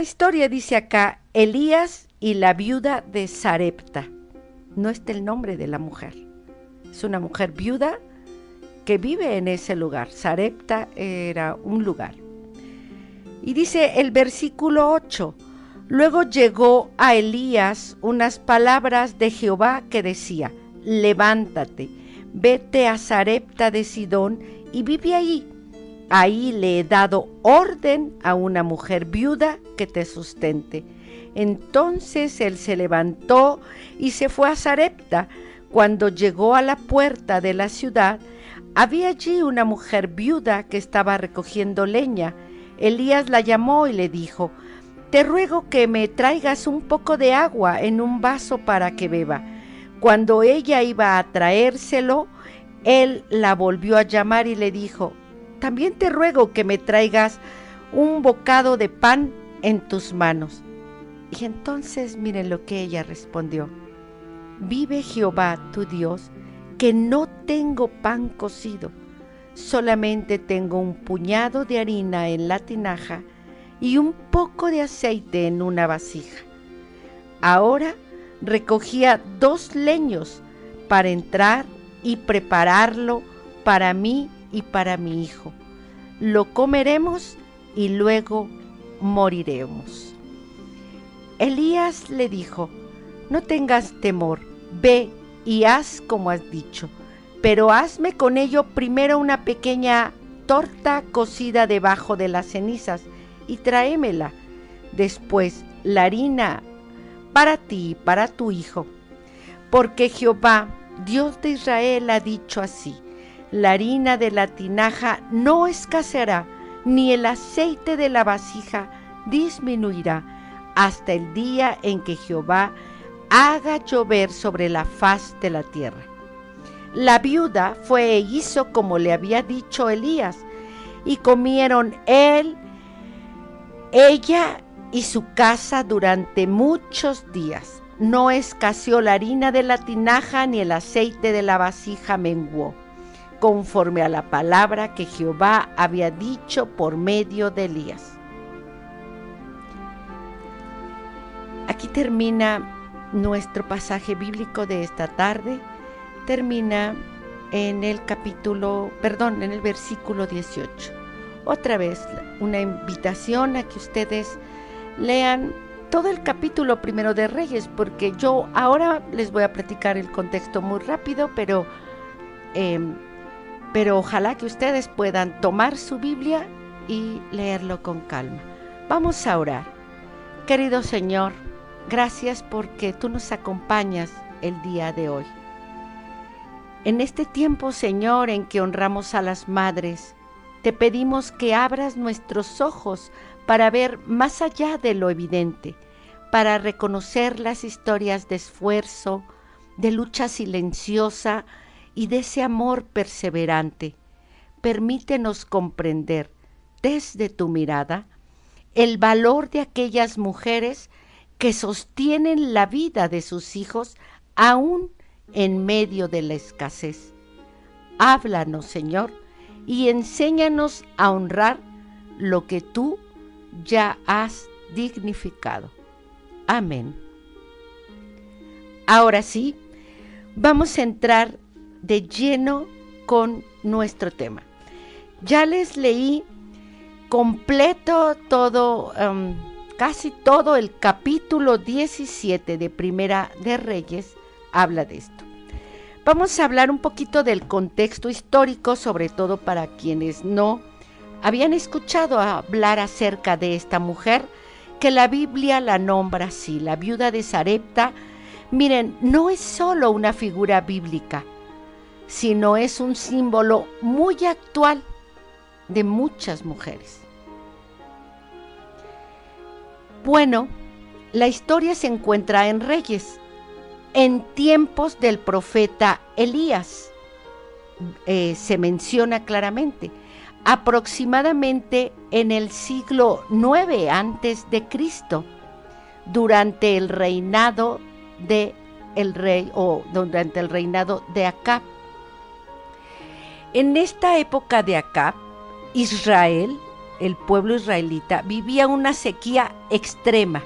La historia dice acá, Elías y la viuda de Sarepta. No está el nombre de la mujer. Es una mujer viuda que vive en ese lugar. Sarepta era un lugar. Y dice el versículo 8, luego llegó a Elías unas palabras de Jehová que decía, levántate, vete a Sarepta de Sidón y vive ahí. Ahí le he dado orden a una mujer viuda que te sustente. Entonces él se levantó y se fue a Sarepta. Cuando llegó a la puerta de la ciudad, había allí una mujer viuda que estaba recogiendo leña. Elías la llamó y le dijo, te ruego que me traigas un poco de agua en un vaso para que beba. Cuando ella iba a traérselo, él la volvió a llamar y le dijo, también te ruego que me traigas un bocado de pan en tus manos. Y entonces miren lo que ella respondió. Vive Jehová tu Dios, que no tengo pan cocido, solamente tengo un puñado de harina en la tinaja y un poco de aceite en una vasija. Ahora recogía 2 leños para entrar y prepararlo para mí y para mi hijo. Lo comeremos y luego moriremos. Elías le dijo, no tengas temor, ve y haz como has dicho, pero hazme con ello primero una pequeña torta cocida debajo de las cenizas y tráemela. Después la harina para ti y para tu hijo, porque Jehová, Dios de Israel, ha dicho así, la harina de la tinaja no escaseará, ni el aceite de la vasija disminuirá, hasta el día en que Jehová haga llover sobre la faz de la tierra. La viuda fue e hizo como le había dicho Elías, y comieron ella y su casa durante muchos días. No escaseó la harina de la tinaja, ni el aceite de la vasija menguó, conforme a la palabra que Jehová había dicho por medio de Elías. Aquí termina nuestro pasaje bíblico de esta tarde. Termina en el versículo 18. Otra vez una invitación a que ustedes lean todo el capítulo 1 de Reyes, porque yo ahora les voy a platicar el contexto muy rápido, pero ojalá que ustedes puedan tomar su Biblia y leerlo con calma. Vamos a orar. Querido Señor, gracias porque tú nos acompañas el día de hoy. En este tiempo, Señor, en que honramos a las madres, te pedimos que abras nuestros ojos para ver más allá de lo evidente, para reconocer las historias de esfuerzo, de lucha silenciosa y de ese amor perseverante. Permítenos comprender, desde tu mirada, el valor de aquellas mujeres que sostienen la vida de sus hijos aún en medio de la escasez. Háblanos, Señor, y enséñanos a honrar lo que tú ya has dignificado. Amén. Ahora sí, vamos a entrar de lleno con nuestro tema. Ya les leí completo todo, casi todo el capítulo 17 de Primera de Reyes habla de esto. Vamos a hablar un poquito del contexto histórico, sobre todo para quienes no habían escuchado hablar acerca de esta mujer, que la Biblia la nombra así, la viuda de Sarepta. Miren, no es solo una figura bíblica, sino es un símbolo muy actual de muchas mujeres. Bueno, la historia se encuentra en Reyes, en tiempos del profeta Elías. Se menciona claramente, aproximadamente en el siglo IX antes de Cristo, durante el reinado de Acab. En esta época de Acab, Israel el pueblo israelita vivía una sequía extrema,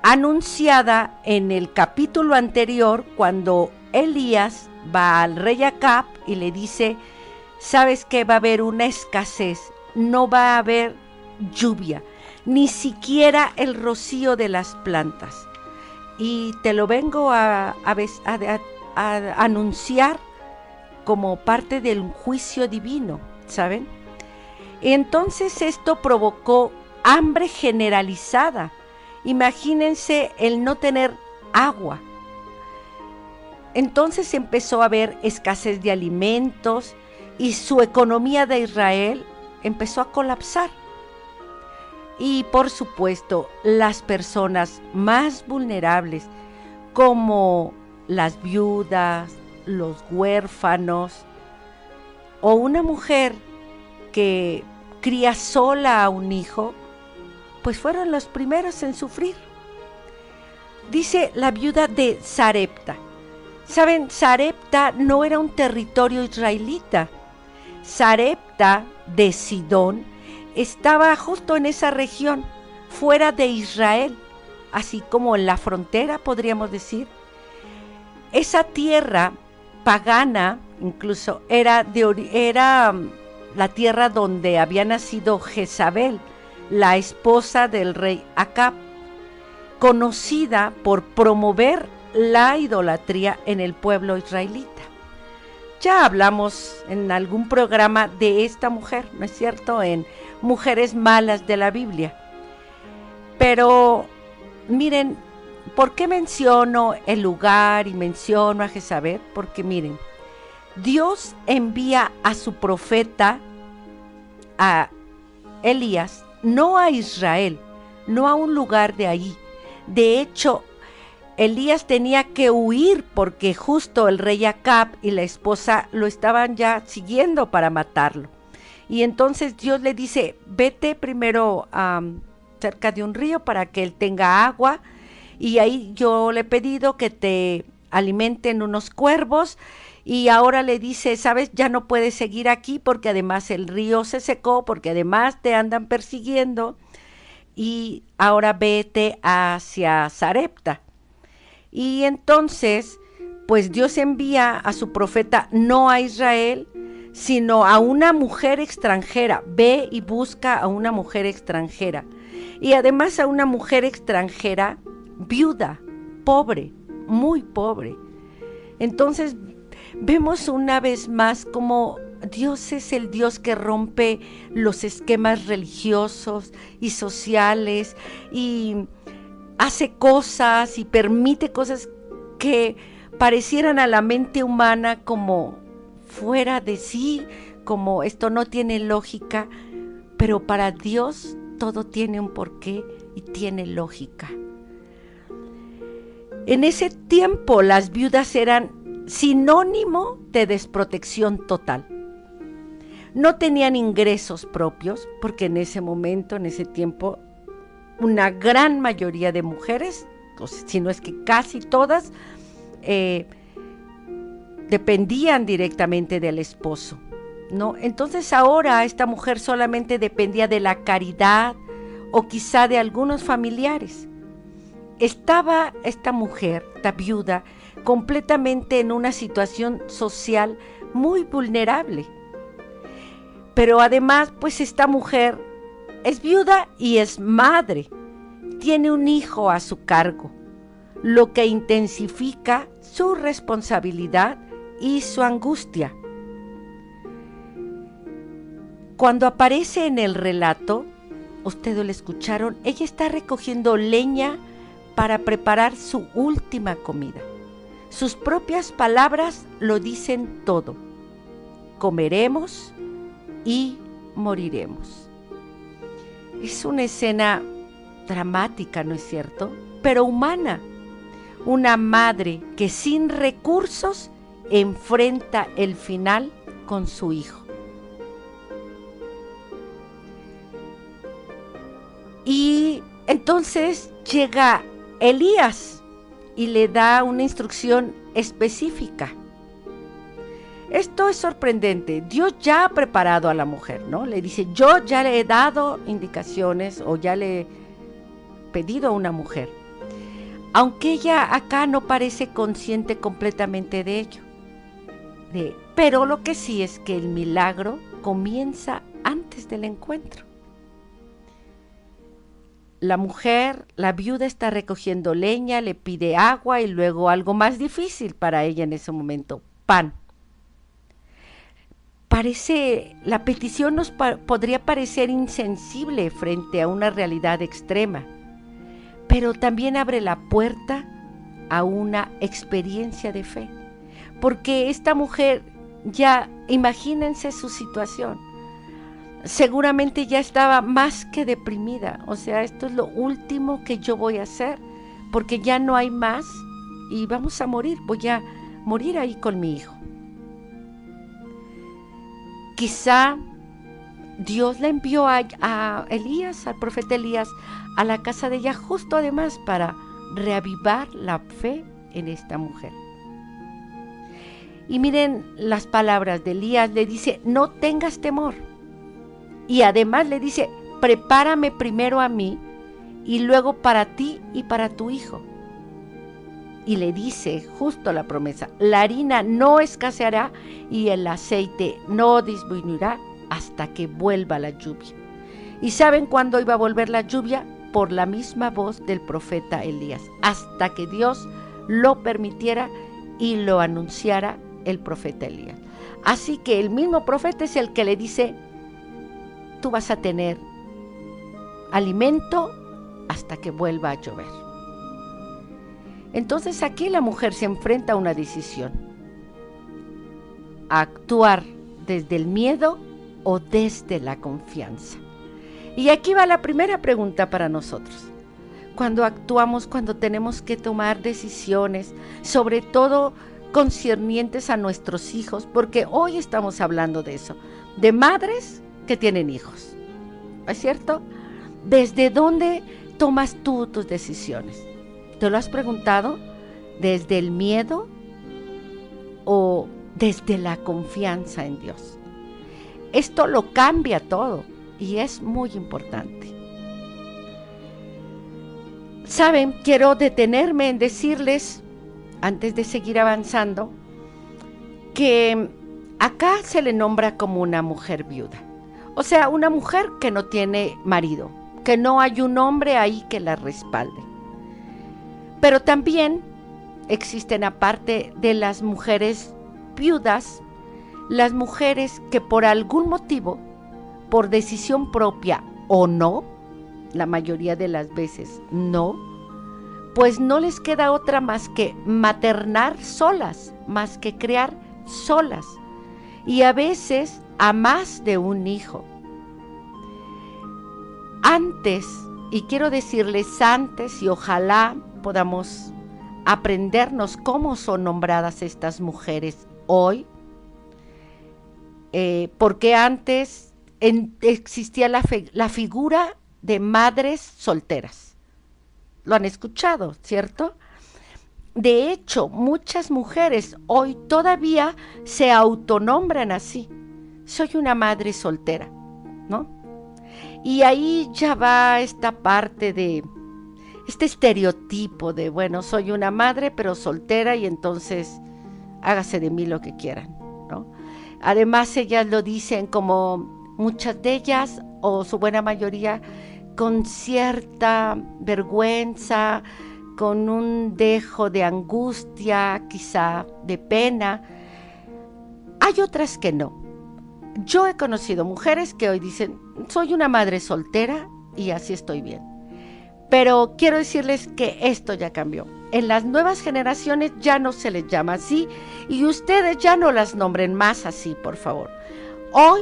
anunciada en el capítulo anterior cuando Elías va al rey Acab y le dice: sabes que va a haber una escasez, no va a haber lluvia, ni siquiera el rocío de las plantas. Y te lo vengo a anunciar como parte del juicio divino, ¿saben? Entonces esto provocó hambre generalizada. Imagínense el no tener agua. Entonces empezó a haber escasez de alimentos y su economía de Israel empezó a colapsar. Y por supuesto, las personas más vulnerables, como las viudas, los huérfanos, o una mujer que cría sola a un hijo, pues fueron los primeros en sufrir. Dice la viuda de Sarepta. Saben, Sarepta no era un territorio israelita. Sarepta de Sidón estaba justo en esa región, fuera de Israel, así como en la frontera, podríamos decir. Esa tierra pagana, incluso, era la tierra donde había nacido Jezabel, la esposa del rey Acab, conocida por promover la idolatría en el pueblo israelita. Ya hablamos en algún programa de esta mujer, ¿no es cierto?, en Mujeres Malas de la Biblia. Pero miren, ¿por qué menciono el lugar y menciono a Jezabel? Porque miren, Dios envía a su profeta, a Elías, no a Israel, no a un lugar de ahí. De hecho, Elías tenía que huir porque justo el rey Acab y la esposa lo estaban ya siguiendo para matarlo. Y entonces Dios le dice: vete primero cerca de un río para que él tenga agua, y ahí yo le he pedido que te alimenten unos cuervos. Y ahora le dice: sabes, ya no puedes seguir aquí porque además el río se secó, porque además te andan persiguiendo, y ahora vete hacia Sarepta. Y entonces, pues Dios envía a su profeta no a Israel, sino a una mujer extranjera. Ve y busca a una mujer extranjera. Y además a una mujer extranjera viuda, pobre, muy pobre. Entonces vemos una vez más cómo Dios es el Dios que rompe los esquemas religiosos y sociales y hace cosas y permite cosas que parecieran a la mente humana como fuera de sí, como esto no tiene lógica, pero para Dios todo tiene un porqué y tiene lógica. En ese tiempo las viudas eran sinónimo de desprotección total. No tenían ingresos propios, porque en ese momento, en ese tiempo, una gran mayoría de mujeres, si no es que casi todas, dependían directamente del esposo, ¿no? Entonces ahora esta mujer solamente dependía de la caridad o quizá de algunos familiares. Estaba esta mujer, esta viuda, completamente en una situación social muy vulnerable. Pero además, pues esta mujer es viuda y es madre. Tiene un hijo a su cargo, lo que intensifica su responsabilidad y su angustia. Cuando aparece en el relato, ustedes lo escucharon, ella está recogiendo leña para preparar su última comida. Sus propias palabras lo dicen todo. Comeremos y moriremos. Es una escena dramática, ¿no es cierto?, pero humana. Una madre que sin recursos enfrenta el final con su hijo. Y entonces llega Elías y le da una instrucción específica. Esto es sorprendente. Dios ya ha preparado a la mujer, ¿no? Le dice, yo ya le he dado indicaciones o ya le he pedido a una mujer. Aunque ella acá no parece consciente completamente de ello. Pero lo que sí es que el milagro comienza antes del encuentro. La mujer, la viuda, está recogiendo leña, le pide agua y luego algo más difícil para ella en ese momento, pan. La petición podría parecer insensible frente a una realidad extrema, pero también abre la puerta a una experiencia de fe, porque esta mujer, ya imagínense su situación, seguramente ya estaba más que deprimida, o sea, esto es lo último que yo voy a hacer, porque ya no hay más y vamos a morir, voy a morir ahí con mi hijo. Quizá Dios le envió a Elías, al profeta Elías, a la casa de ella justo además para reavivar la fe en esta mujer. Y miren las palabras de Elías, le dice, no tengas temor. Y además le dice, prepárame primero a mí y luego para ti y para tu hijo. Y le dice justo la promesa, la harina no escaseará y el aceite no disminuirá hasta que vuelva la lluvia. ¿Y saben cuándo iba a volver la lluvia? Por la misma voz del profeta Elías, hasta que Dios lo permitiera y lo anunciara el profeta Elías. Así que el mismo profeta es el que le dice, tú vas a tener alimento hasta que vuelva a llover. Entonces aquí la mujer se enfrenta a una decisión: a actuar desde el miedo o desde la confianza. Y aquí va la primera pregunta para nosotros. Cuando actuamos, cuando tenemos que tomar decisiones, sobre todo concernientes a nuestros hijos, porque hoy estamos hablando de eso, de madres que tienen hijos, ¿es cierto? ¿Desde dónde tomas tú tus decisiones? ¿Te lo has preguntado? ¿Desde el miedo o desde la confianza en Dios? Esto lo cambia todo y es muy importante. Saben, quiero detenerme en decirles, antes de seguir avanzando, que acá se le nombra como una mujer viuda. O sea, una mujer que no tiene marido, que no hay un hombre ahí que la respalde. Pero también existen, aparte de las mujeres viudas, las mujeres que por algún motivo, por decisión propia o no, la mayoría de las veces no, pues no les queda otra más que maternar solas, más que criar solas, y a veces a más de un hijo. Antes, y quiero decirles antes, y ojalá podamos aprendernos cómo son nombradas estas mujeres hoy, porque antes existía la figura de madres solteras. Lo han escuchado, ¿cierto? De hecho, muchas mujeres hoy todavía se autonombran así. Soy una madre soltera, ¿no? Y ahí ya va esta parte de este estereotipo de, bueno, soy una madre pero soltera y entonces hágase de mí lo que quieran, ¿no? Además ellas lo dicen como muchas de ellas, o su buena mayoría, con cierta vergüenza, con un dejo de angustia, quizá de pena. Hay otras que no. Yo he conocido mujeres que hoy dicen, soy una madre soltera y así estoy bien. Pero quiero decirles que esto ya cambió. En las nuevas generaciones ya no se les llama así y ustedes ya no las nombren más así, por favor. Hoy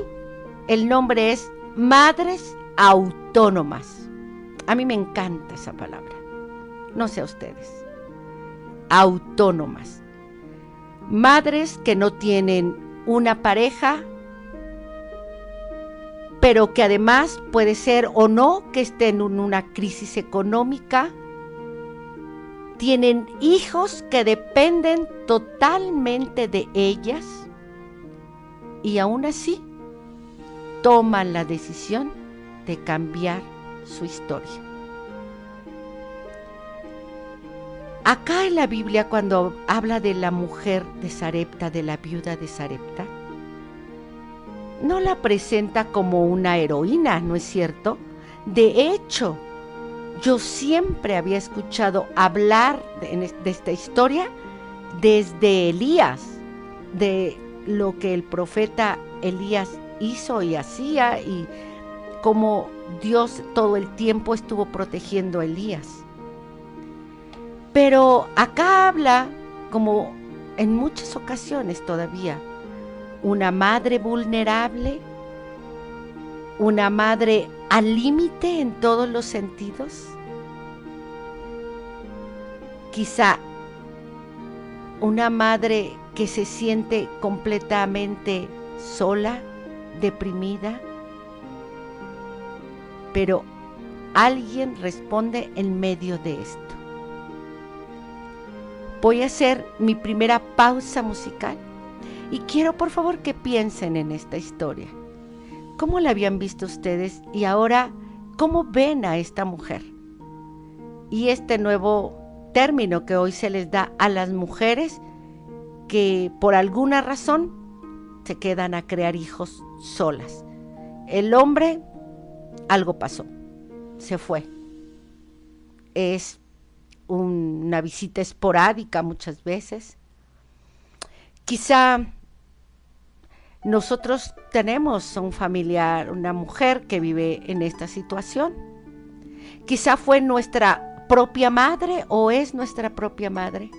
el nombre es madres autónomas. A mí me encanta esa palabra. No sé a ustedes. Autónomas. Madres que no tienen una pareja, pero que además puede ser o no que estén en una crisis económica. Tienen hijos que dependen totalmente de ellas y aún así toman la decisión de cambiar su historia. Acá en la Biblia, cuando habla de la mujer de Sarepta, de la viuda de Sarepta, no la presenta como una heroína, ¿no es cierto? De hecho, yo siempre había escuchado hablar de esta historia desde Elías, de lo que el profeta Elías hizo y hacía y cómo Dios todo el tiempo estuvo protegiendo a Elías. Pero acá habla, como en muchas ocasiones todavía, una madre vulnerable, una madre al límite en todos los sentidos, quizá una madre que se siente completamente sola, deprimida, pero alguien responde en medio de esto. Voy a hacer mi primera pausa musical y quiero por favor que piensen en esta historia. ¿Cómo la habían visto ustedes y ahora cómo ven a esta mujer? Y este nuevo término que hoy se les da a las mujeres que por alguna razón se quedan a crear hijos solas. El hombre, algo pasó, se fue. Es una visita esporádica muchas veces. Quizá nosotros tenemos un familiar, una mujer que vive en esta situación. Quizá fue nuestra propia madre o es nuestra propia madre.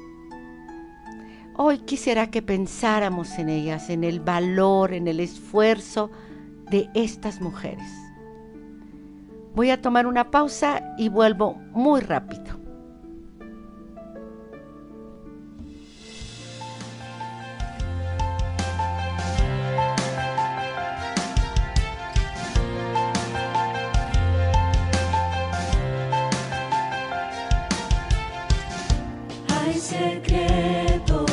Hoy quisiera que pensáramos en ellas, en el valor, en el esfuerzo de estas mujeres. Voy a tomar una pausa y vuelvo muy rápido. Hay secretos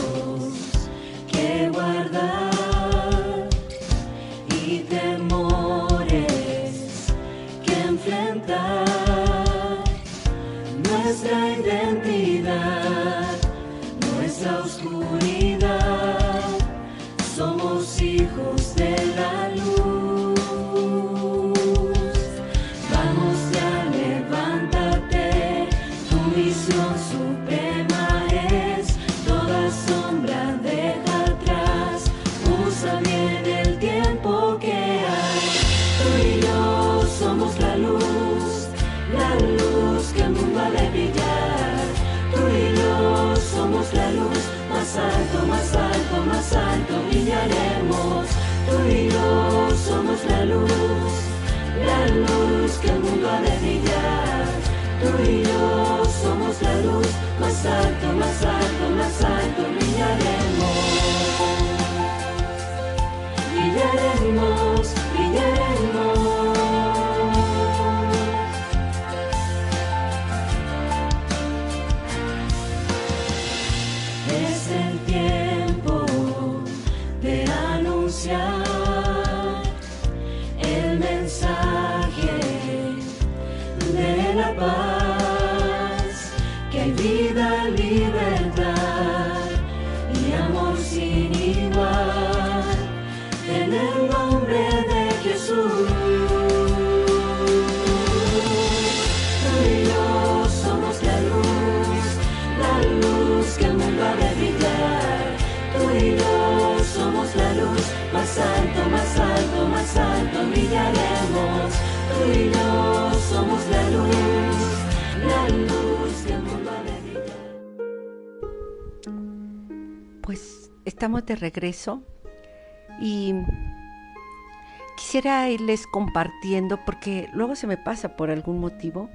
que guardar y temores que enfrentar. Nuestra identidad, nuestra oscuridad, somos hijos de la luz. Vamos ya, levántate, tu misión suprema. Toda sombra deja atrás, usa bien el tiempo que hay. Tú y yo somos la luz que el mundo ha de brillar. Tú y yo somos la luz, más alto, más alto, más alto brillaremos. Tú y yo somos la luz que el mundo ha de brillar. Tú y yo somos la luz, más alto, más alto, más alto brillaremos. Brillaremos, brillaremos. Es el tiempo de anunciar el mensaje de la paz, que hay vida, libertad y amor sin igual en el nombre de Jesús. Tú y yo somos la luz que el mundo ha de brillar. Tú y yo somos la luz, más alto, más alto, más alto brillaremos. Tú y yo somos la luz que el mundo ha de brillar. Pues estamos de regreso y quisiera irles compartiendo, porque luego se me pasa por algún motivo,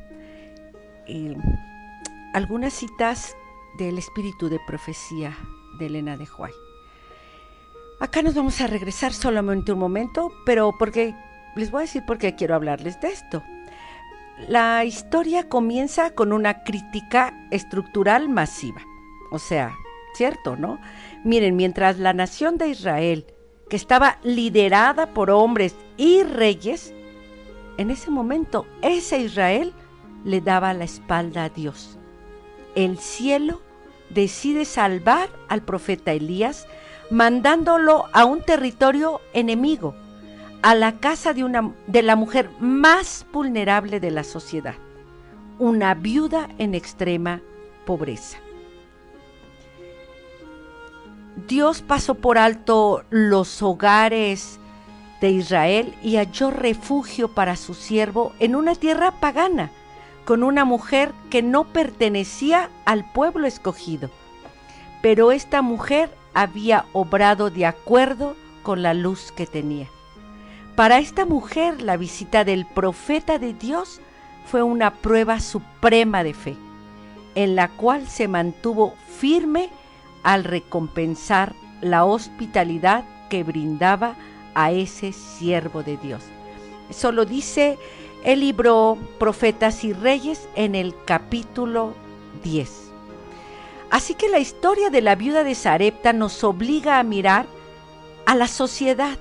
algunas citas del espíritu de profecía de Elena de White. Acá nos vamos a regresar solamente un momento, pero porque les voy a decir por qué quiero hablarles de esto. La historia comienza con una crítica estructural masiva, o sea, cierto, ¿no? Miren, mientras la nación de Israel que estaba liderada por hombres y reyes, en ese momento ese Israel le daba la espalda a Dios. El cielo decide salvar al profeta Elías, mandándolo a un territorio enemigo, a la casa de la mujer más vulnerable de la sociedad, una viuda en extrema pobreza. Dios pasó por alto los hogares de Israel y halló refugio para su siervo en una tierra pagana, con una mujer que no pertenecía al pueblo escogido. Pero esta mujer había obrado de acuerdo con la luz que tenía. Para esta mujer, la visita del profeta de Dios fue una prueba suprema de fe, en la cual se mantuvo firme al recompensar la hospitalidad que brindaba a ese siervo de Dios. Eso lo dice el libro Profetas y Reyes en el capítulo 10. Así que la historia de la viuda de Sarepta nos obliga a mirar a la sociedad.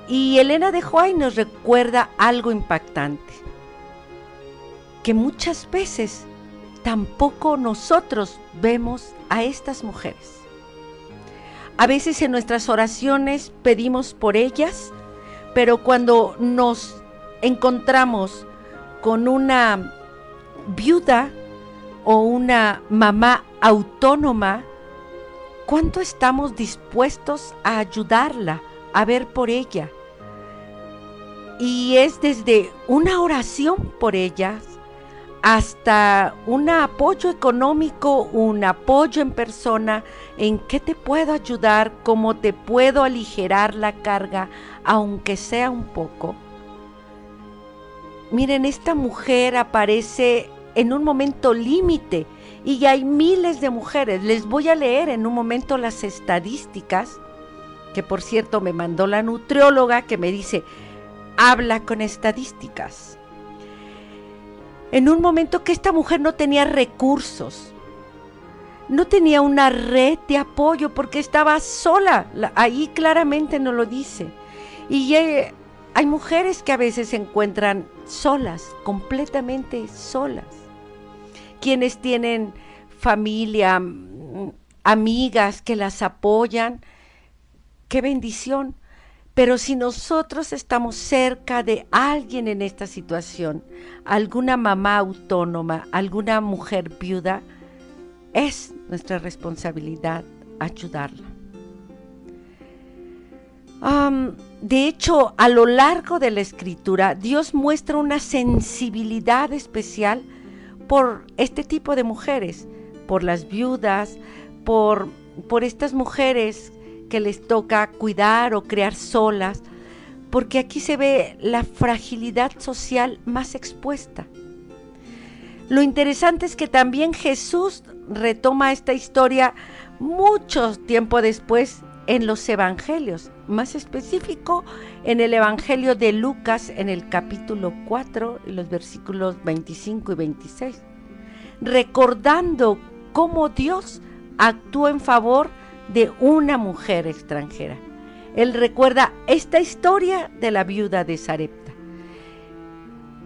Y Elena de White nos recuerda algo impactante, que muchas veces tampoco nosotros vemos a estas mujeres. A veces en nuestras oraciones pedimos por ellas, pero cuando nos encontramos con una viuda o una mamá autónoma, ¿cuánto estamos dispuestos a ayudarla, a ver por ella? Y es desde una oración por ellas hasta un apoyo económico, un apoyo en persona, en qué te puedo ayudar, cómo te puedo aligerar la carga, aunque sea un poco. Miren, esta mujer aparece en un momento límite y hay miles de mujeres. Les voy a leer en un momento las estadísticas, que por cierto me mandó la nutrióloga que me dice, habla con estadísticas. En un momento que esta mujer no tenía recursos, no tenía una red de apoyo porque estaba sola, ahí claramente nos lo dice. Y hay mujeres que a veces se encuentran solas, completamente solas. Quienes tienen familia, amigas que las apoyan, qué bendición. Pero si nosotros estamos cerca de alguien en esta situación, alguna mamá autónoma, alguna mujer viuda, es nuestra responsabilidad ayudarla. De hecho, a lo largo de la Escritura, Dios muestra una sensibilidad especial por este tipo de mujeres, por las viudas, por estas mujeres que les toca cuidar o criar solas, porque aquí se ve la fragilidad social más expuesta. Lo interesante es que también Jesús retoma esta historia mucho tiempo después en los evangelios, más específico en el evangelio de Lucas en el capítulo 4, los versículos 25 y 26, recordando cómo Dios actuó en favor de una mujer extranjera. Él recuerda esta historia de la viuda de Sarepta.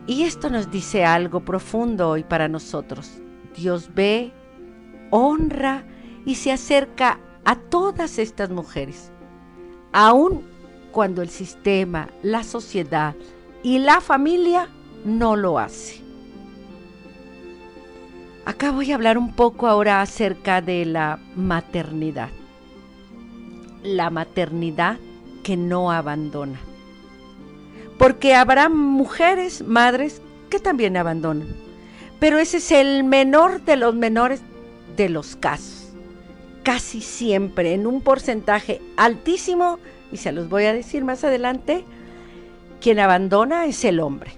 Y esto nos dice algo profundo hoy para nosotros. Dios ve, honra y se acerca a todas estas mujeres, aun cuando el sistema, la sociedad y la familia no lo hace. Acá voy a hablar un poco ahora acerca de la maternidad. La maternidad que no abandona. Porque habrá mujeres, madres, que también abandonan. Pero ese es el menor de los menores de los casos. Casi siempre, en un porcentaje altísimo, y se los voy a decir más adelante, quien abandona es el hombre.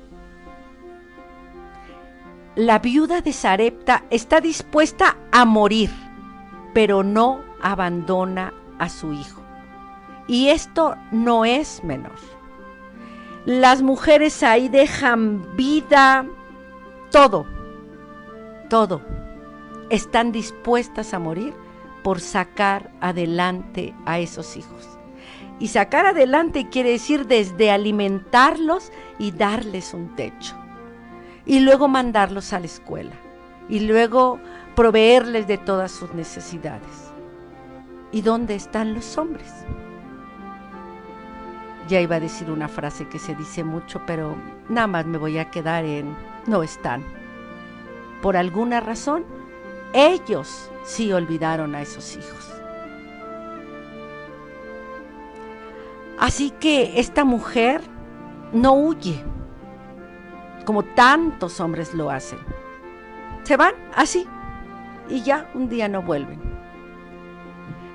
La viuda de Sarepta está dispuesta a morir, pero no abandona a su hijo. Y esto no es menor. Las mujeres ahí dejan vida, todo. Están dispuestas a morir por sacar adelante a esos hijos. Y sacar adelante quiere decir desde alimentarlos y darles un techo. Y luego mandarlos a la escuela. Y luego proveerles de todas sus necesidades. ¿Y dónde están los hombres? Ya iba a decir una frase que se dice mucho, pero nada más me voy a quedar en no están. Por alguna razón, ellos sí olvidaron a esos hijos. Así que esta mujer no huye, como tantos hombres lo hacen. Se van así y ya un día no vuelven.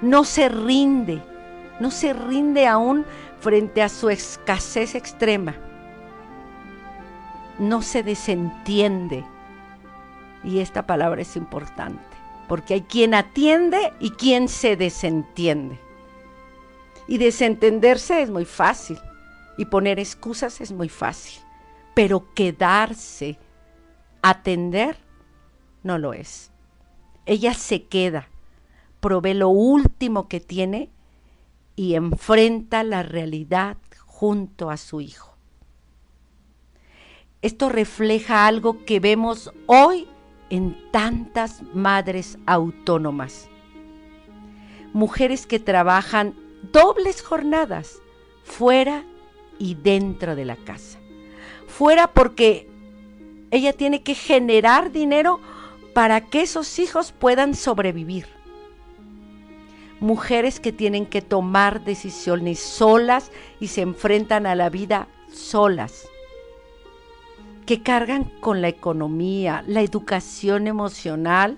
No se rinde aún frente a su escasez extrema. No se desentiende. Y esta palabra es importante, porque hay quien atiende y quien se desentiende. Y desentenderse es muy fácil, y poner excusas es muy fácil, pero quedarse, atender, no lo es. Ella se queda, provee lo último que tiene y enfrenta la realidad junto a su hijo. Esto refleja algo que vemos hoy en tantas madres autónomas. Mujeres que trabajan dobles jornadas, fuera y dentro de la casa. Fuera porque ella tiene que generar dinero para que esos hijos puedan sobrevivir. Mujeres que tienen que tomar decisiones solas y se enfrentan a la vida solas, que cargan con la economía, la educación emocional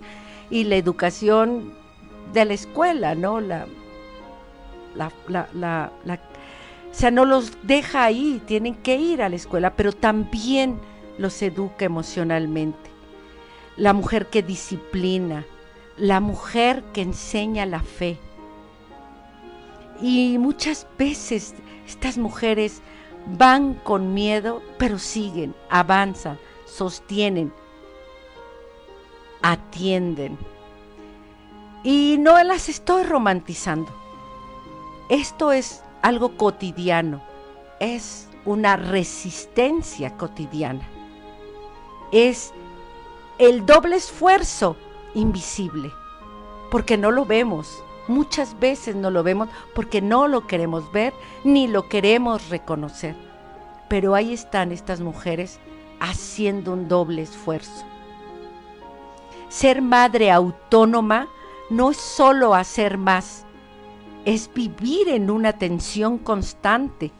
y la educación de la escuela, ¿no? O sea, no los deja ahí, tienen que ir a la escuela, pero también los educa emocionalmente. La mujer que disciplina, la mujer que enseña la fe. Y muchas veces estas mujeres van con miedo, pero siguen, avanzan, sostienen, atienden. Y no las estoy romantizando. Esto es algo cotidiano, es una resistencia cotidiana. Es el doble esfuerzo invisible, porque no lo vemos. Muchas veces no lo vemos porque no lo queremos ver ni lo queremos reconocer. Pero ahí están estas mujeres haciendo un doble esfuerzo. Ser madre autónoma no es solo hacer más, es vivir en una tensión constante,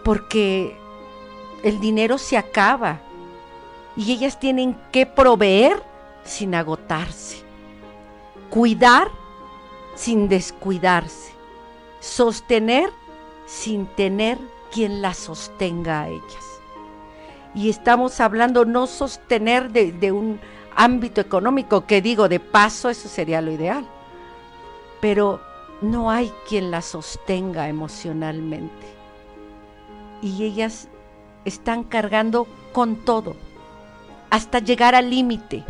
porque el dinero se acaba y ellas tienen que proveer sin agotarse, cuidar sin descuidarse, sostener sin tener quien las sostenga a ellas. Y estamos hablando no sostener de un ámbito económico, que digo, de paso, eso sería lo ideal, pero no hay quien las sostenga emocionalmente. Y ellas están cargando con todo, hasta llegar al límite.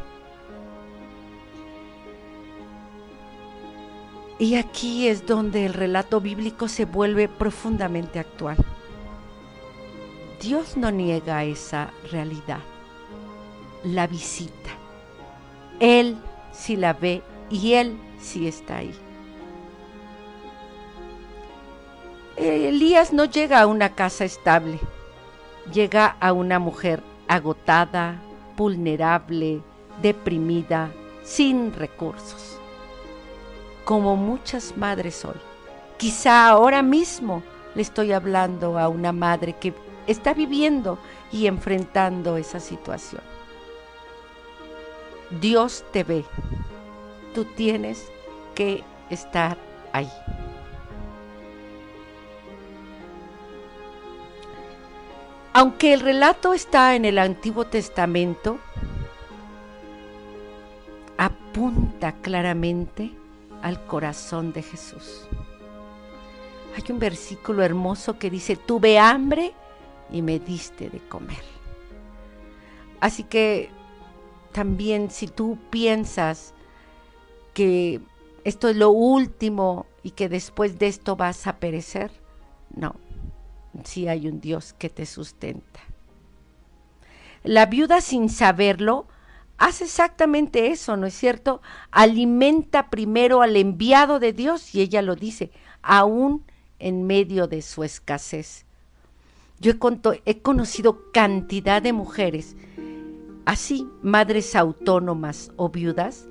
Y aquí es donde el relato bíblico se vuelve profundamente actual. Dios no niega esa realidad, la visita. Él sí la ve y Él sí está ahí. Elías no llega a una casa estable, llega a una mujer agotada, vulnerable, deprimida, sin recursos. Como muchas madres hoy. Quizá ahora mismo le estoy hablando a una madre que está viviendo y enfrentando esa situación. Dios te ve. Tú tienes que estar ahí. Aunque el relato está en el Antiguo Testamento, apunta claramente al corazón de Jesús. Hay un versículo hermoso que dice: tuve hambre y me diste de comer. Así que también, si tú piensas que esto es lo último y que después de esto vas a perecer. No, sí hay un Dios que te sustenta. La viuda, sin saberlo, hace exactamente eso, ¿no es cierto? Alimenta primero al enviado de Dios, y ella lo dice, aún en medio de su escasez. Yo he conocido cantidad de mujeres, así, madres autónomas o viudas,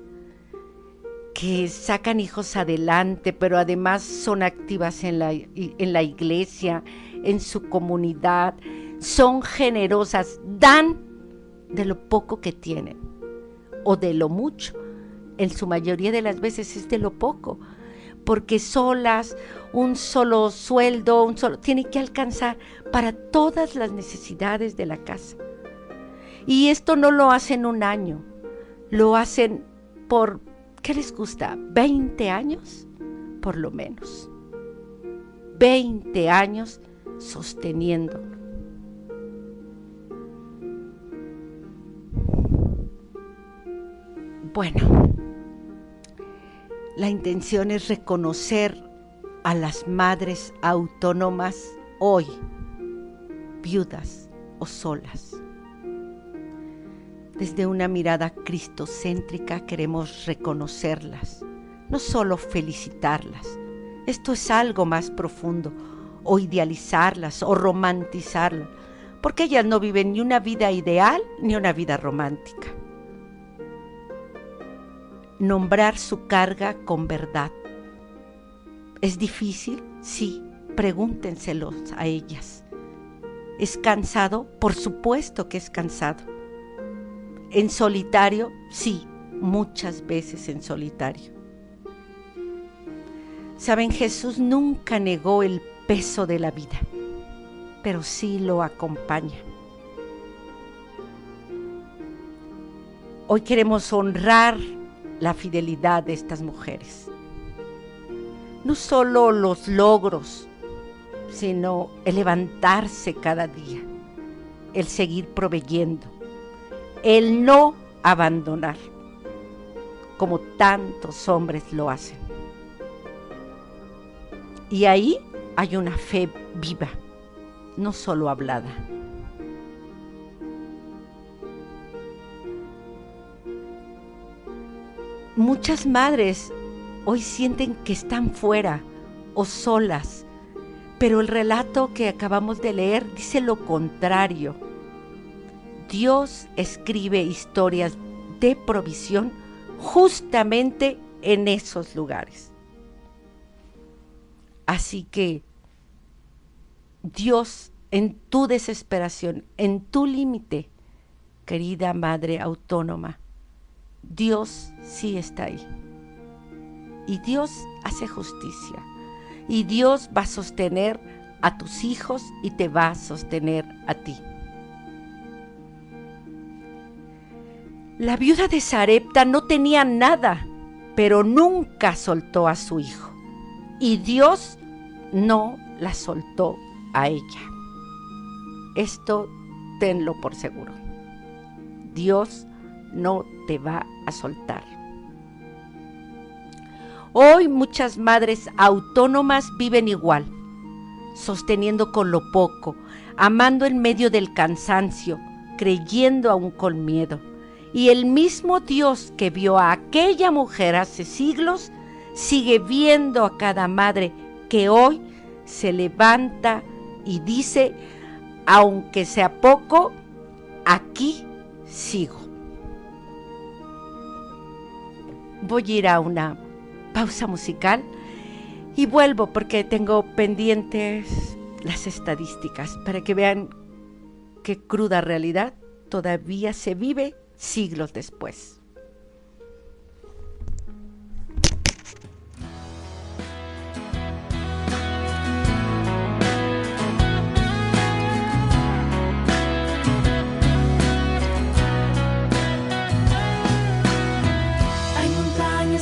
que sacan hijos adelante, pero además son activas en la iglesia, en su comunidad, son generosas, dan de lo poco que tienen o de lo mucho. En su mayoría de las veces es de lo poco, porque solas, un solo sueldo, tiene que alcanzar para todas las necesidades de la casa. Y esto no lo hacen un año, lo hacen por, ¿qué les gusta? ¿20 años? Por lo menos. 20 años sosteniendo. Bueno, la intención es reconocer a las madres autónomas hoy, viudas o solas. Desde una mirada cristocéntrica queremos reconocerlas, no solo felicitarlas. Esto es algo más profundo, o idealizarlas o romantizarlas, porque ellas no viven ni una vida ideal ni una vida romántica. Nombrar su carga con verdad. ¿Es difícil? Sí, pregúntenselos a ellas. ¿Es cansado? Por supuesto que es cansado. ¿En solitario? Sí, muchas veces en solitario. Saben, Jesús nunca negó el peso de la vida, pero sí lo acompaña. Hoy queremos honrar la fidelidad de estas mujeres. No solo los logros, sino el levantarse cada día, el seguir proveyendo, el no abandonar, como tantos hombres lo hacen. Y ahí hay una fe viva, no solo hablada. Muchas madres hoy sienten que están fuera o solas, pero el relato que acabamos de leer dice lo contrario. Dios escribe historias de provisión justamente en esos lugares. Así que Dios, en tu desesperación, en tu límite, querida madre autónoma, Dios sí está ahí. Y Dios hace justicia. Y Dios va a sostener a tus hijos y te va a sostener a ti. La viuda de Sarepta no tenía nada, pero nunca soltó a su hijo. Y Dios no la soltó a ella. Esto tenlo por seguro. Dios no te va a soltar. Hoy muchas madres autónomas viven igual, sosteniendo con lo poco, amando en medio del cansancio, creyendo aún con miedo. Y el mismo Dios que vio a aquella mujer hace siglos, sigue viendo a cada madre que hoy se levanta y dice, aunque sea poco, aquí sigo. Voy a ir a una pausa musical y vuelvo porque tengo pendientes las estadísticas para que vean qué cruda realidad todavía se vive siglos después.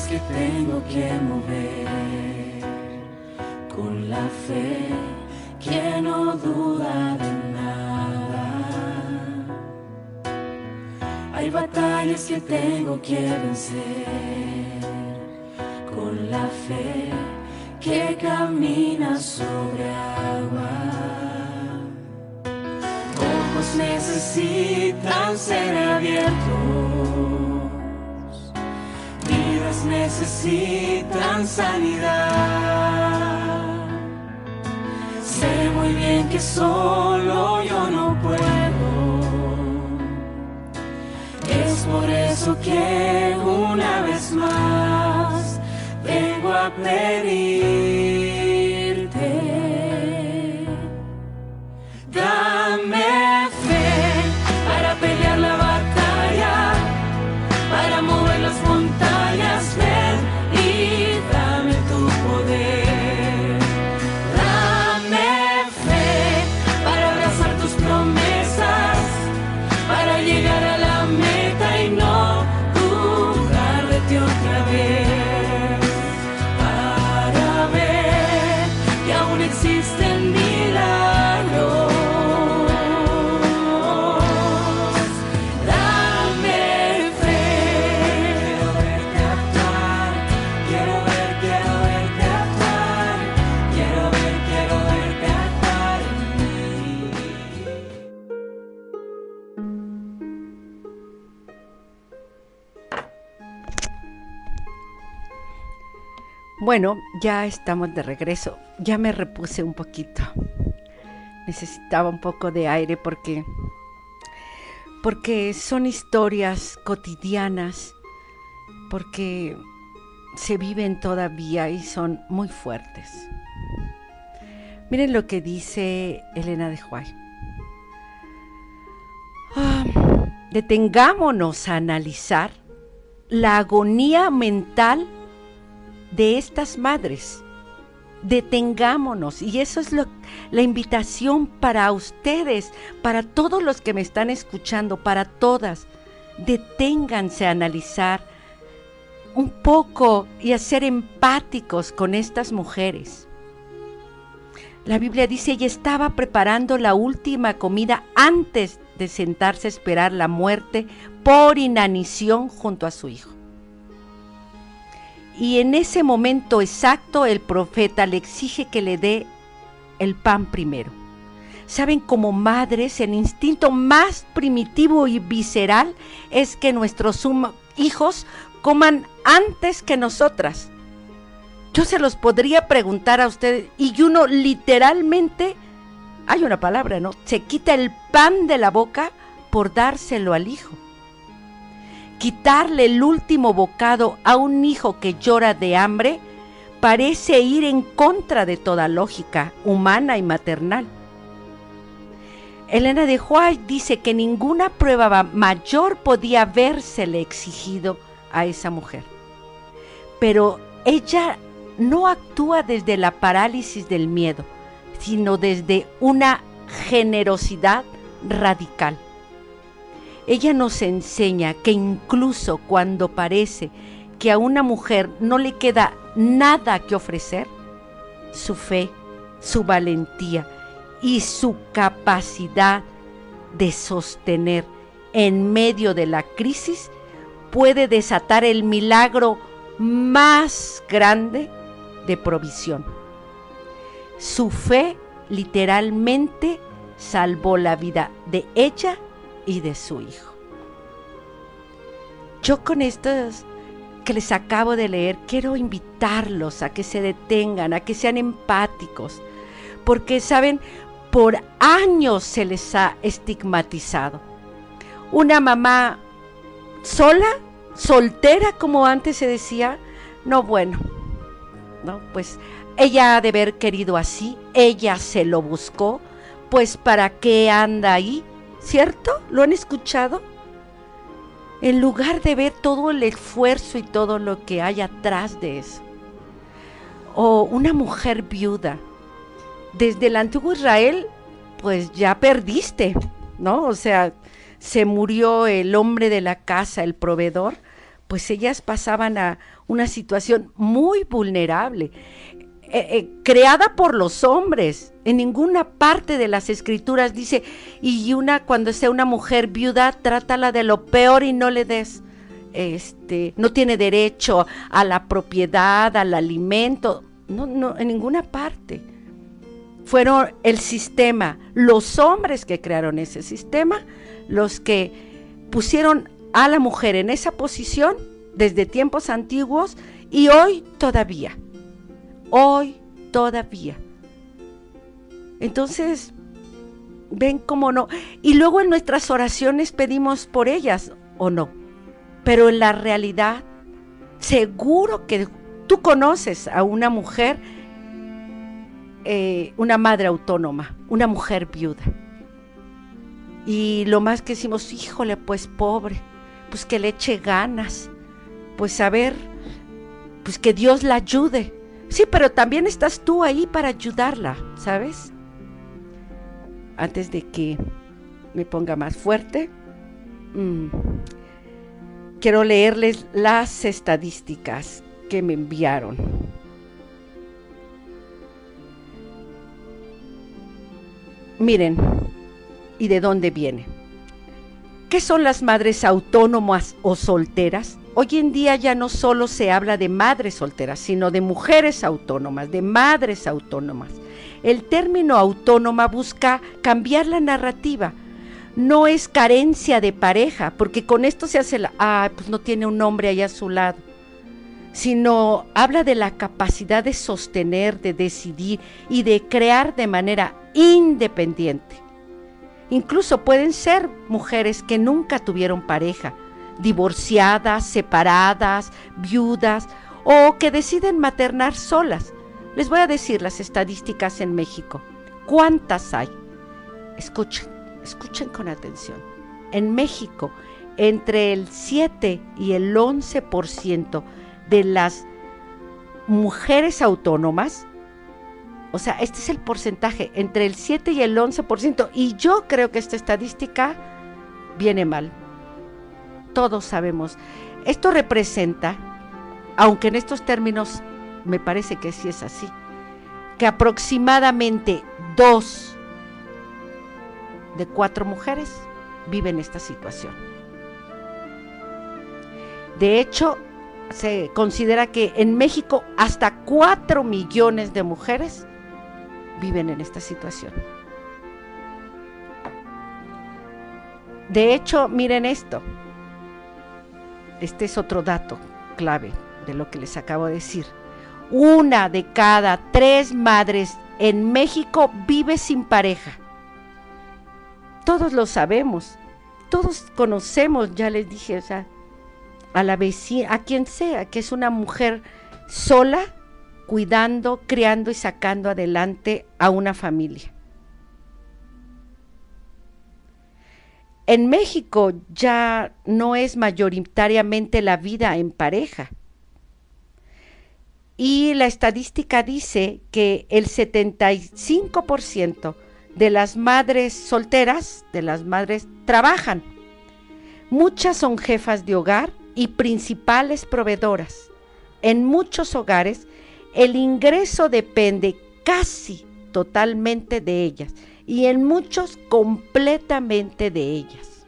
Que tengo que mover con la fe que no duda de nada. Hay batallas que tengo que vencer la fe que camina sobre agua. Ojos necesitan ser abiertos, vidas necesitan sanidad. Sé muy bien que solo yo no puedo. Es por eso que una vez más vengo a pedirte. Dame fe para pelear la batalla, para mover las montañas, ven y dame tu poder. Dame fe para abrazar tus promesas, para llegar a la meta y no dudar de ti otra vez, para ver que aún existen milagros. Dame fe, quiero verte actuar, quiero verte actuar, quiero verte actuar en mí. Bueno, ya estamos de regreso. Ya me repuse un poquito. Necesitaba un poco de aire porque son historias cotidianas, porque se viven todavía y son muy fuertes. Miren lo que dice Elena de White. Detengámonos a analizar la agonía mental de estas madres. Detengámonos, y eso es la invitación para ustedes, para todos los que me están escuchando, para todas. Deténganse a analizar un poco y a ser empáticos con estas mujeres. La Biblia dice: ella estaba preparando la última comida antes de sentarse a esperar la muerte por inanición junto a su hijo. Y en ese momento exacto el profeta le exige que le dé el pan primero. Saben, como madres, el instinto más primitivo y visceral es que nuestros hijos coman antes que nosotras. Yo se los podría preguntar a ustedes, y uno literalmente, hay una palabra, ¿no? Se quita el pan de la boca por dárselo al hijo. Quitarle el último bocado a un hijo que llora de hambre parece ir en contra de toda lógica humana y maternal. Elena de White dice que ninguna prueba mayor podía habérsele exigido a esa mujer. Pero ella no actúa desde la parálisis del miedo, sino desde una generosidad radical. Ella nos enseña que incluso cuando parece que a una mujer no le queda nada que ofrecer, su fe, su valentía y su capacidad de sostener en medio de la crisis puede desatar el milagro más grande de provisión. Su fe literalmente salvó la vida de ella y de su hijo. Yo con estos que les acabo de leer quiero invitarlos a que se detengan, a que sean empáticos, porque saben, por años se les ha estigmatizado. Una mamá sola, soltera, como antes se decía, no, bueno, no, pues ella ha de haber querido así, ella se lo buscó, pues ¿para qué anda ahí? ¿Cierto? ¿Lo han escuchado? En lugar de ver todo el esfuerzo y todo lo que hay atrás de eso. O una mujer viuda. Desde el antiguo Israel, pues ya perdiste, ¿no? O sea, se murió el hombre de la casa, el proveedor, pues ellas pasaban a una situación muy vulnerable. Creada por los hombres. En ninguna parte de las escrituras dice, cuando sea una mujer viuda, trátala de lo peor y no le des. no tiene derecho a la propiedad, al alimento. No, en ninguna parte. Fueron el sistema, los hombres que crearon ese sistema, los que pusieron a la mujer en esa posición desde tiempos antiguos y hoy todavía. Entonces, ven cómo no. Y luego en nuestras oraciones pedimos por ellas, ¿o no? Pero en la realidad, seguro que tú conoces a una mujer, una madre autónoma, una mujer viuda. Y lo más que decimos, híjole, pues pobre, pues que le eche ganas, pues a ver, pues que Dios la ayude. Sí, pero también estás tú ahí para ayudarla, ¿sabes? Antes de que me ponga más fuerte, quiero leerles las estadísticas que me enviaron. Miren, ¿y de dónde viene? ¿Qué son las madres autónomas o solteras? Hoy en día ya no solo se habla de madres solteras, sino de mujeres autónomas, de madres autónomas. El término autónoma busca cambiar la narrativa. No es carencia de pareja, porque con esto se hace pues no tiene un hombre allá a su lado, sino habla de la capacidad de sostener, de decidir y de crear de manera independiente. Incluso pueden ser mujeres que nunca tuvieron pareja, divorciadas, separadas, viudas o que deciden maternar solas. Les voy a decir las estadísticas en México. ¿Cuántas hay? Escuchen con atención. En México, entre el 7 y el 11% de las mujeres autónomas, o sea, este es el porcentaje, entre el 7 y el 11%, y yo creo que esta estadística viene mal. Todos sabemos. Esto representa, aunque en estos términos me parece que sí es así, que aproximadamente 2 de 4 mujeres viven esta situación. De hecho, se considera que en México hasta 4 millones de mujeres viven en esta situación. De hecho, miren esto. Este es otro dato clave de lo que les acabo de decir. 1 de cada 3 madres en México vive sin pareja. Todos lo sabemos, todos conocemos, ya les dije, o sea, a la vecina, a quien sea, que es una mujer sola, cuidando, criando y sacando adelante a una familia. En México ya no es mayoritariamente la vida en pareja. Y la estadística dice que el 75% de las madres solteras, de las madres, trabajan. Muchas son jefas de hogar y principales proveedoras. En muchos hogares, el ingreso depende casi totalmente de ellas y en muchos completamente de ellas.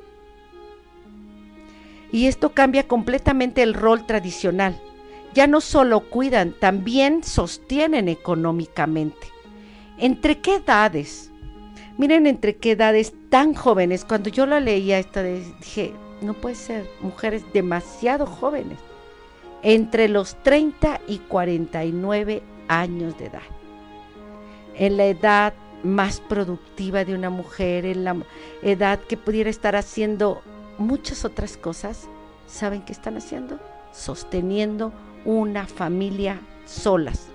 Y esto cambia completamente el rol tradicional. Ya no solo cuidan, también sostienen económicamente. ¿Entre qué edades? Miren, entre qué edades tan jóvenes. Cuando yo la leía esta vez, dije, no puede ser, mujeres demasiado jóvenes. Entre los 30 y 49 años de edad. En la edad más productiva de una mujer, en la edad que pudiera estar haciendo muchas otras cosas. ¿Saben qué están haciendo? Sosteniendo una familia solas.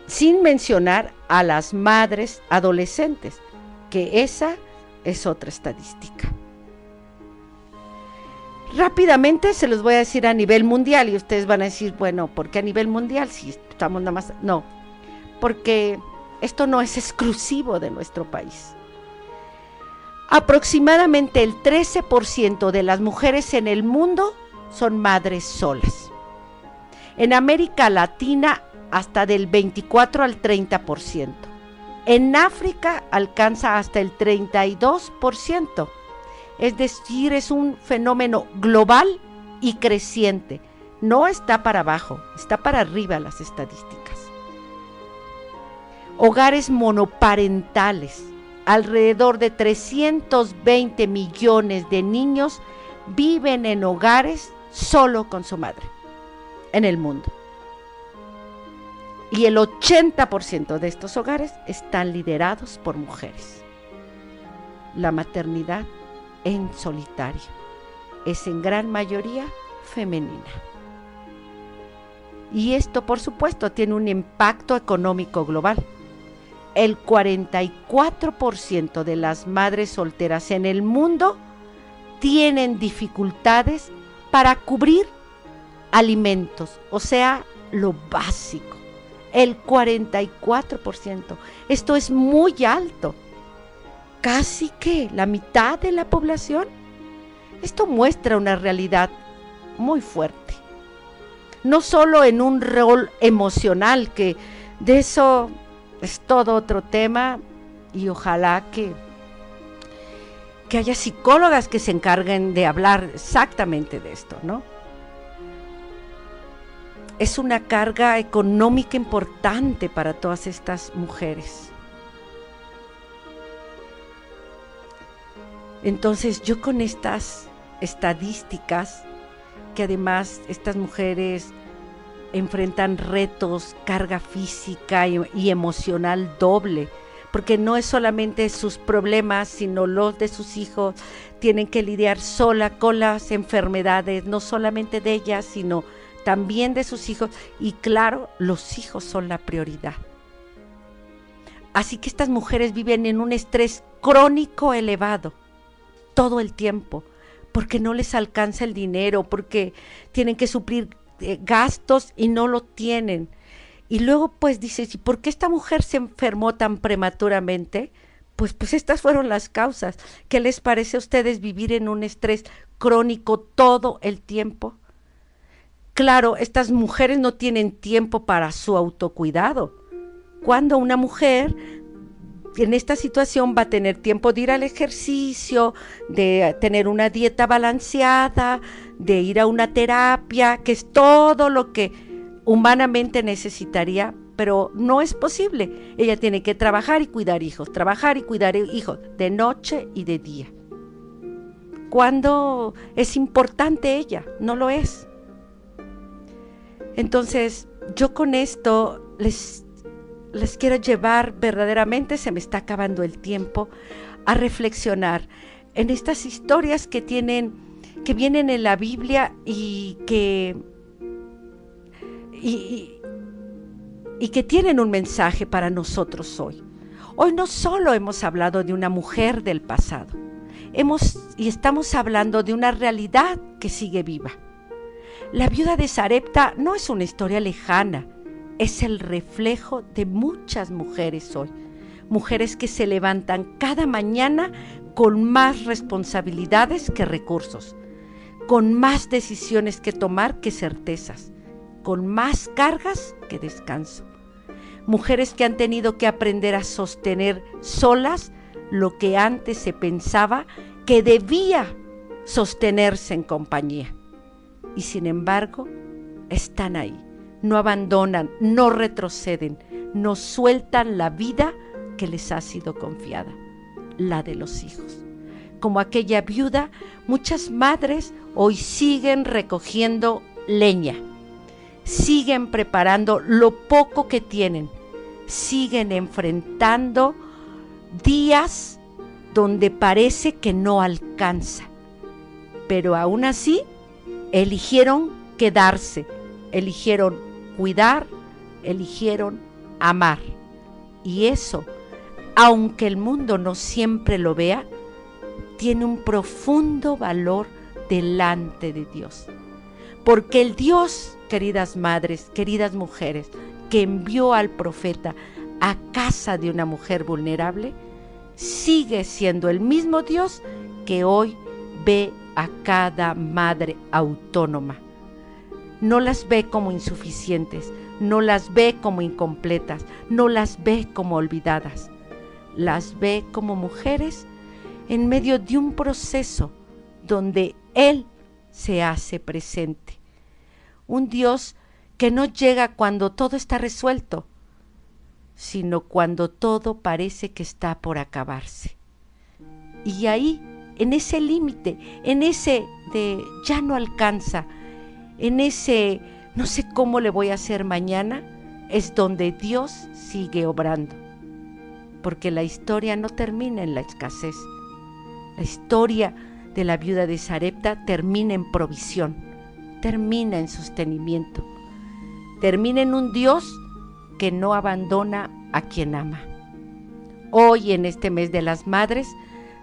Sin mencionar a las madres adolescentes, que esa es otra estadística. Rápidamente se los voy a decir a nivel mundial y ustedes van a decir, bueno, ¿por qué a nivel mundial? Si estamos nada más... No, porque esto no es exclusivo de nuestro país. Aproximadamente el 13% de las mujeres en el mundo son madres solas. En América Latina hasta del 24 al 30%. En África alcanza hasta el 32%. Es decir, es un fenómeno global y creciente. No está para abajo, está para arriba las estadísticas. Hogares monoparentales. Alrededor de 320 millones de niños viven en hogares solo con su madre en el mundo. Y el 80% de estos hogares están liderados por mujeres. La maternidad en solitario es en gran mayoría femenina. Y esto, por supuesto, tiene un impacto económico global. El 44% de las madres solteras en el mundo tienen dificultades para cubrir alimentos, o sea, lo básico. El 44%. Esto es muy alto. Casi que la mitad de la población. Esto muestra una realidad muy fuerte. No solo en un rol emocional, que de eso es todo otro tema, y ojalá que haya psicólogas que se encarguen de hablar exactamente de esto, ¿no? Es una carga económica importante para todas estas mujeres. Entonces, yo con estas estadísticas, que además estas mujeres enfrentan retos, carga física y emocional doble, porque no es solamente sus problemas, sino los de sus hijos. Tienen que lidiar sola con las enfermedades, no solamente de ellas, sino también de sus hijos. Y claro, los hijos son la prioridad. Así que estas mujeres viven en un estrés crónico elevado todo el tiempo, porque no les alcanza el dinero, porque tienen que suplir gastos y no lo tienen. Y luego pues dices, ¿y por qué esta mujer se enfermó tan prematuramente? Pues estas fueron las causas. ¿Qué les parece a ustedes vivir en un estrés crónico todo el tiempo? Claro, estas mujeres no tienen tiempo para su autocuidado. Cuando una mujer en esta situación va a tener tiempo de ir al ejercicio, de tener una dieta balanceada, de ir a una terapia, que es todo lo que humanamente necesitaría, pero no es posible. Ella tiene que trabajar y cuidar hijos, de noche y de día. ¿Cuándo es importante ella? No lo es. Entonces, yo con esto les quiero llevar verdaderamente, se me está acabando el tiempo, a reflexionar en estas historias que vienen en la Biblia y que tienen un mensaje para nosotros hoy. Hoy no solo hemos hablado de una mujer del pasado, estamos hablando de una realidad que sigue viva. La viuda de Sarepta no es una historia lejana, es el reflejo de muchas mujeres hoy, mujeres que se levantan cada mañana con más responsabilidades que recursos, con más decisiones que tomar que certezas, con más cargas que descanso. Mujeres que han tenido que aprender a sostener solas lo que antes se pensaba que debía sostenerse en compañía. Y sin embargo, están ahí, no abandonan, no retroceden, no sueltan la vida que les ha sido confiada, la de los hijos. Como aquella viuda, muchas madres hoy siguen recogiendo leña, siguen preparando lo poco que tienen, siguen enfrentando días donde parece que no alcanza, pero aún así eligieron quedarse, eligieron cuidar, eligieron amar. Y eso, aunque el mundo no siempre lo vea, tiene un profundo valor delante de Dios. Porque el Dios, queridas madres, queridas mujeres, que envió al profeta a casa de una mujer vulnerable, sigue siendo el mismo Dios que hoy ve a cada madre autónoma. No las ve como insuficientes, no las ve como incompletas, no las ve como olvidadas. Las ve como mujeres en medio de un proceso donde Él se hace presente. Un Dios que no llega cuando todo está resuelto, sino cuando todo parece que está por acabarse. Y ahí, en ese límite, en ese de ya no alcanza, en ese no sé cómo le voy a hacer mañana, es donde Dios sigue obrando. Porque la historia no termina en la escasez. La historia de la viuda de Sarepta termina en provisión, termina en sostenimiento, termina en un Dios que no abandona a quien ama. Hoy, en este mes de las madres,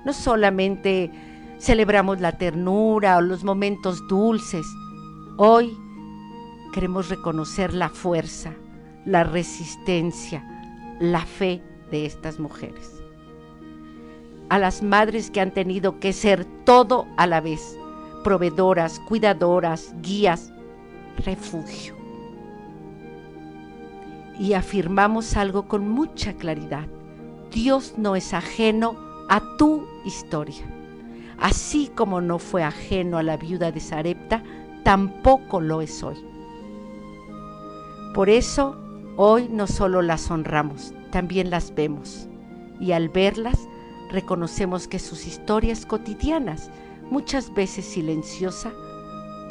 no solamente celebramos la ternura o los momentos dulces. Hoy queremos reconocer la fuerza, la resistencia, la fe de estas mujeres. A las madres que han tenido que ser todo a la vez, proveedoras, cuidadoras, guías, refugio. Y afirmamos algo con mucha claridad: Dios no es ajeno a tu historia. Así como no fue ajeno a la viuda de Sarepta, tampoco lo es hoy. Por eso, hoy no solo las honramos, también las vemos. Y al verlas, reconocemos que sus historias cotidianas, muchas veces silenciosa,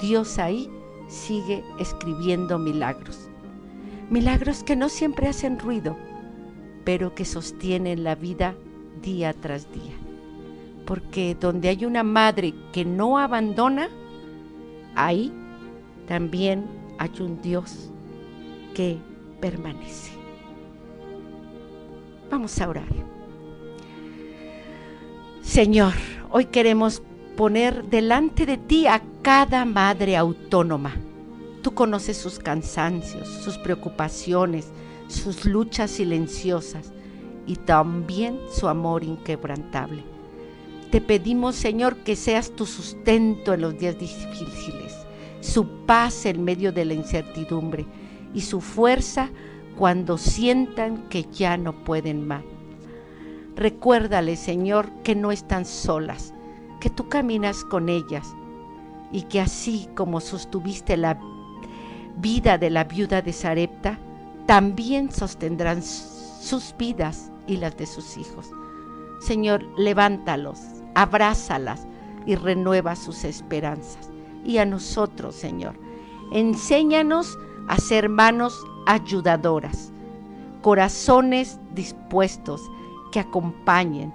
Dios ahí sigue escribiendo milagros. Milagros que no siempre hacen ruido, pero que sostienen la vida día tras día. Porque donde hay una madre que no abandona, ahí también hay un Dios que permanece. Vamos a orar. Señor, hoy queremos poner delante de ti a cada madre autónoma. Tú conoces sus cansancios, sus preocupaciones, sus luchas silenciosas y también su amor inquebrantable. Te pedimos, Señor, que seas tu sustento en los días difíciles, su paz en medio de la incertidumbre y su fuerza cuando sientan que ya no pueden más. Recuérdale, Señor, que no están solas, que tú caminas con ellas y que así como sostuviste la vida de la viuda de Sarepta, también sostendrán sus vidas y las de sus hijos. Señor, levántalos, abrázalas y renueva sus esperanzas. Y a nosotros, Señor, enséñanos a ser manos ayudadoras, corazones dispuestos que acompañen.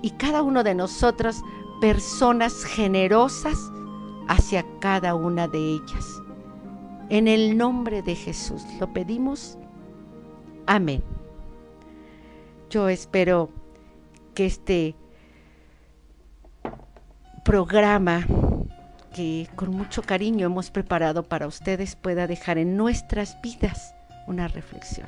Y cada uno de nosotros, personas generosas hacia cada una de ellas. En el nombre de Jesús lo pedimos. Amén. Yo espero que este programa que con mucho cariño hemos preparado para ustedes pueda dejar en nuestras vidas una reflexión.